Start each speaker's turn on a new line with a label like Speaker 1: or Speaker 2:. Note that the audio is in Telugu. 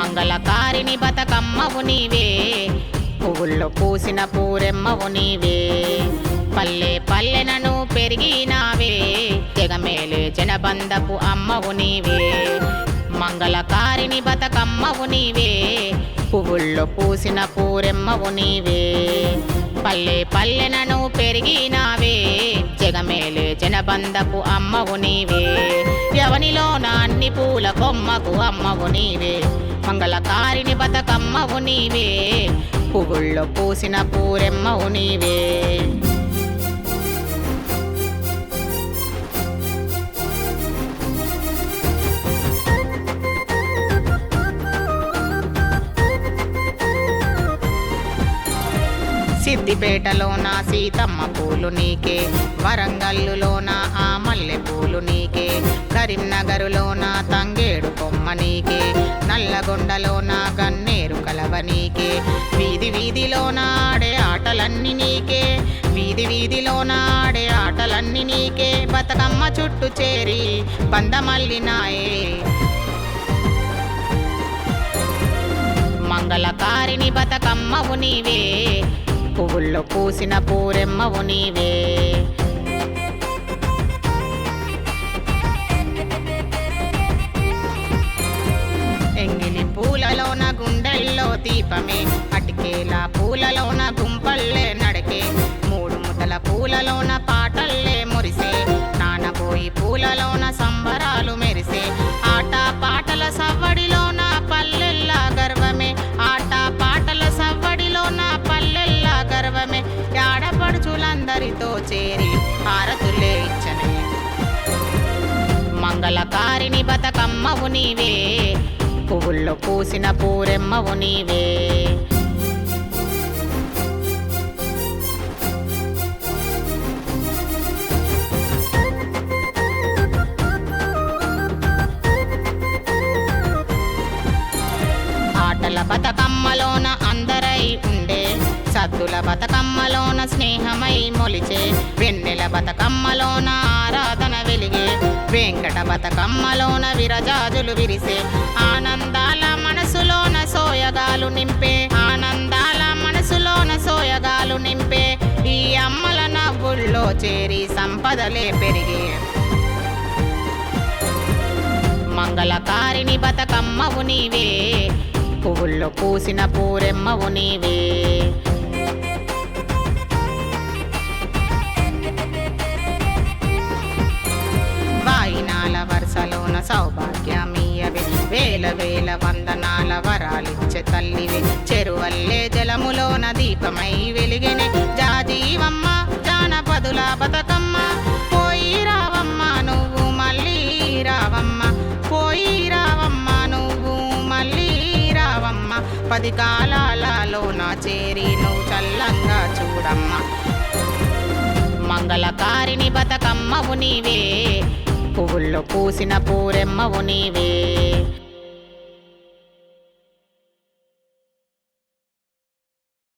Speaker 1: మంగళకారిణి బతుకమ్మవు నీవే, పువ్వుల్లో పూసిన పూరెమ్మవు నీవే. పల్లె పల్లెనను పెరిగినావే, జగమేలే జనబంధపు అమ్మవు నీవే. మంగళకారిణి బతుకమ్మవు నీవే, పువ్వుల్లో పూసిన పూరెమ్మవు నీవే. పల్లె పల్లెనను పెరిగినావే, జగమేలే జనబంధపు అమ్మవు నీవే. యవనిలోన అన్ని పూల కొమ్మకు అమ్మవు నీవే. మంగళకారిణి బతుకమ్మవు నీవే, పువ్వుల్లో పూసిన పూరెమ్మవు నీవే. సిద్దిపేటలోన సీతమ్మ పూలు నీకే, వరంగల్లులోన ఆ మల్లె పూలు నీకే, కరీంనగరులోన తంగేడు కొమ్మ నీకే, నల్లగొండలోన గన్నేరు కలవ నీకే. వీధి వీధిలోన ఆడే ఆటలన్నీ నీకే, వీధి వీధిలోన ఆడే ఆటలన్నీ నీకే. బతుకమ్మ చుట్టూ చేరి బంధమల్లినాయే, మంగళకారిణి బతుకమ్మవు నీవే, పువ్వుల్లో పూసిన పూరెమ్మవు నీవే. ఎంగిలి పూలలోన గుండెల్లో దీపమే, అటికేల పూలలోన గుంపల్లే నడకే, మూడు ముద్దల పూలలోన పాటల్లే మురిసే, నానబోయి పూలలోన సంబరాలు మెరిసే. ఆట పాటల సవ్వడిలోన పల్లెల్లా గర్వమే, ఆట పాటల సవ్వడిలోన పల్లెల్లా గర్వమే. ఆడపడుచులందరితో చేరి హారతులే ఇచ్చనే, మంగళకారిణి బతుకమ్మవు నీవే, పువ్వుల్లో పూసిన పూరెమ్మవు నీవే. ఆటల బతుకమ్మలోన అందరై ఉండే, సద్దుల బతుకమ్మలోన స్నేహమై మొలిచే, వెన్నెల బతుకమ్మలోన ఆరాధన వెలిగే, వెంకట బతుకమ్మలోన విరజాజులు విరిసే. ఆనందాల మనసులోన సోయగాలు నింపే, ఆనందాల మనసులోన సోయగాలు నింపే. ఈ అమ్మల నవ్వుల్లో చేరి సంపదలే పెరిగే, మంగళకారిణి బతుకమ్మవు నీవే, పువ్వుల్లో పూసిన పూరెమ్మవు నీవే. వాయినాల వరుసలోన సౌభాగ్యమీయవే, వేల వేల వందనాల వరాలిచ్చే తల్లివే. చెరువల్లే జలములోన దీపమై వెలిగెనే, జాజీవమ్మ జానపదుల బతుకమ్మ. పోయి రావమ్మ నువ్వు మళ్ళీ రావమ్మ, పోయి రావమ్మ నువ్వు మళ్ళీ రావమ్మ. 10 కాలాలలోన చేరి నువ్వు చల్లంగా చూడమ్మ, మంగళకారిణి బతుకమ్మవు నీవే, పువ్వుల్లో పూసిన పూరెమ్మవు నీవే.